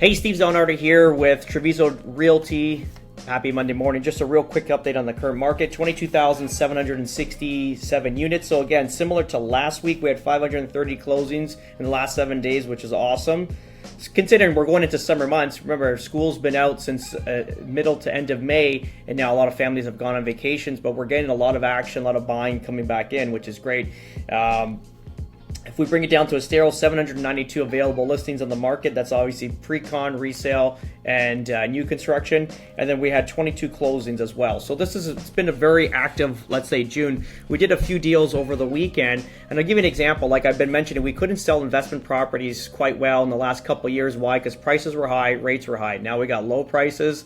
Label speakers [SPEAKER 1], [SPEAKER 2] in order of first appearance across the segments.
[SPEAKER 1] Hey, Steve Zalunardo here with Treviso Realty. Happy Monday morning. Just a real quick update on the current market. 22,767 units. So again, similar to last week, we had 530 closings in the last 7 days, which is awesome. Considering we're going into summer months, remember school's been out since middle to end of May, and now a lot of families have gone on vacations, but we're getting a lot of action, a lot of buying coming back in, which is great. If we bring it down to Estero, 792 available listings on the market. That's obviously pre-con, resale, and new construction. And then we had 22 closings as well. So it's been a very active, let's say, June. We did a few deals over the weekend. And I'll give you an example. Like I've been mentioning, we couldn't sell investment properties quite well in the last couple of years. Why? Because prices were high, rates were high. Now we got low prices,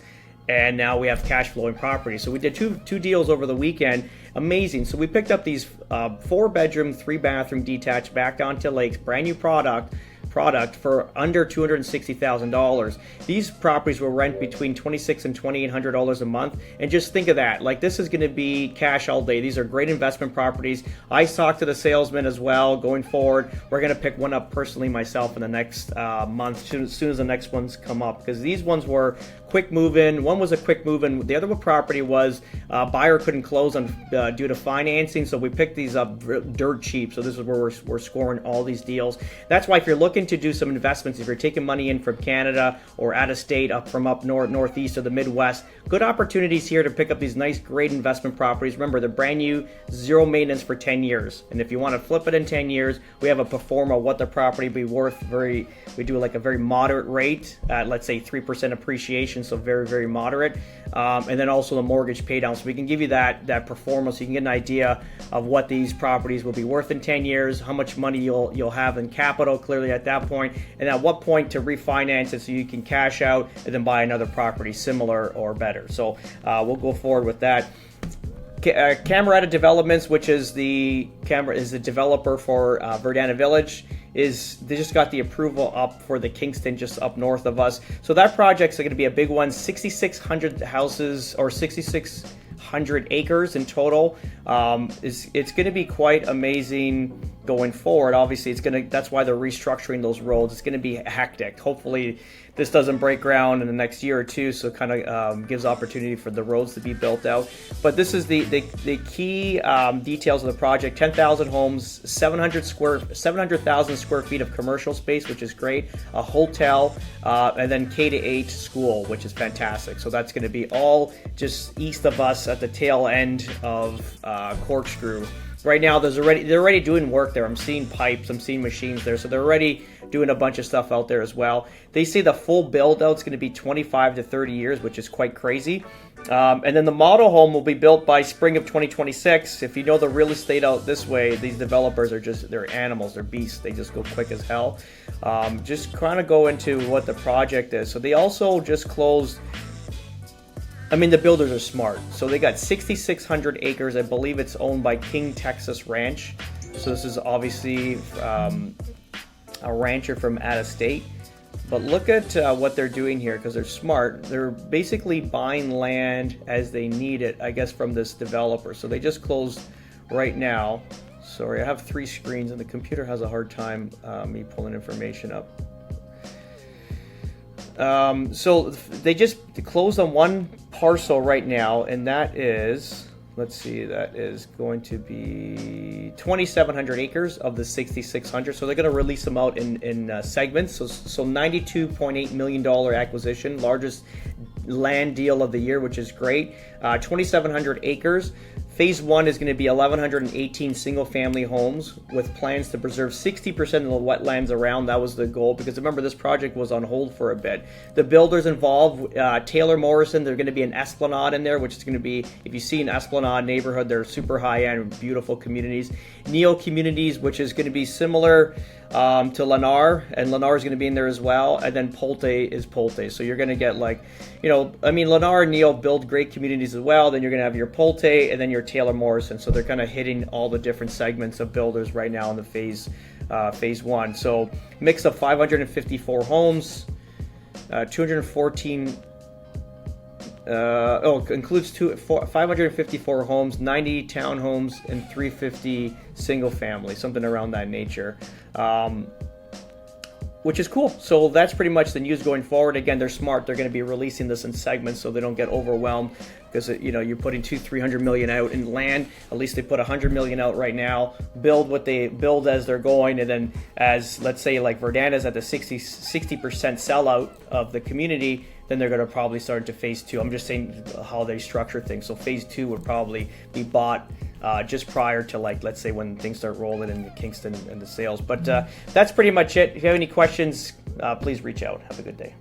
[SPEAKER 1] and now we have cash flowing properties. So we did two deals over the weekend. Amazing. So we picked up these 4-bedroom, 3-bathroom detached back onto lakes, brand new product for under $260,000. These properties will rent between $2,600 and $2,800 a month. And just think of that. Like, this is going to be cash all day. These are great investment properties. I talked to the salesman as well. Going forward, we're going to pick one up personally myself in the next month, as soon as the next ones come up, because these ones were quick move-in. One was a quick move-in. The other property was buyer couldn't close on due to financing, so we picked these up dirt cheap. So this is where we're scoring all these deals. That's why if you're looking to do some investments, if you're taking money in from Canada or out of state, from up north, northeast, or the Midwest, good opportunities here to pick up these nice, great investment properties. Remember, they're brand new, zero maintenance for 10 years. And if you want to flip it in 10 years, we have a pro forma what the property be worth. We do like a very moderate rate at, let's say, 3% appreciation, so very, very moderate. And then also the mortgage pay down. So we can give you that pro forma, so you can get an idea of what these properties will be worth in 10 years, how much money you'll have in capital clearly at that point, and at what point to refinance it so you can cash out and then buy another property similar or better. So we'll go forward with that. Cameratta Developments, which is the developer for Verdana Village, they just got the approval up for the Kingston just up north of us. So that project's going to be a big one. 6,600 houses, or 6,600 acres in total. It's going to be quite amazing going forward. Obviously, that's why they're restructuring those roads. It's going to be hectic. Hopefully this doesn't break ground in the next year or two, so it kind of gives opportunity for the roads to be built out. But this is the key details of the project. 10,000 homes, 700,000 square feet of commercial space, which is great, a hotel, and then K-8 school, which is fantastic. So that's going to be all just east of us at the tail end of Corkscrew. Right now, they're already doing work there. I'm seeing pipes, I'm seeing machines there, so they're already doing a bunch of stuff out there as well. They say the full build out is going to be 25 to 30 years, which is quite crazy. And then the model home will be built by spring of 2026. If you know the real estate out this way, these developers they're animals, they're beasts. They just go quick as hell. Just kind of go into what the project is. So they also just closed. I mean, the builders are smart. So they got 6,600 acres. I believe it's owned by King Texas Ranch. So this is obviously a rancher from out of state. But look at what they're doing here, because they're smart. They're basically buying land as they need it, I guess, from this developer. So they just closed right now. Sorry, I have 3 screens and the computer has a hard time me pulling information up. So they just closed on one parcel right now, and that is, let's see, that is going to be 2,700 acres of the 6,600. So they're going to release them out in segments. So $92.8 million acquisition, largest land deal of the year, which is great. 2,700 acres. Phase 1 is going to be 1,118 single-family homes with plans to preserve 60% of the wetlands around. That was the goal, because remember, this project was on hold for a bit. The builders involved, Taylor Morrison, they're going to be an Esplanade in there, which is going to be, if you see an Esplanade neighborhood, they're super high-end, beautiful communities. Neal Communities, which is going to be similar to Lennar, and Lennar is going to be in there as well. And then Pulte is Pulte. So you're going to get, like, Lennar and Neal build great communities as well. Then you're going to have your Pulte and then your Taylor Morrison. So they're kind of hitting all the different segments of builders right now in the phase 1. So mix of 554 homes, 214. Includes 554 homes, 90 townhomes, and 350 single family, something around that nature. which is cool. So that's pretty much the news going forward. Again, they're smart. They're going to be releasing this in segments so they don't get overwhelmed, because you're putting 300 million out in land. At least they put 100 million out right now. Build what they build as they're going, and then as, let's say, like Verdana's at the 60% sellout of the community, then they're going to probably start to phase 2. I'm just saying how they structure things. So phase 2 would probably be bought just prior to, like, let's say when things start rolling in Kingston and the sales. But that's pretty much it. If you have any questions, please reach out. Have a good day.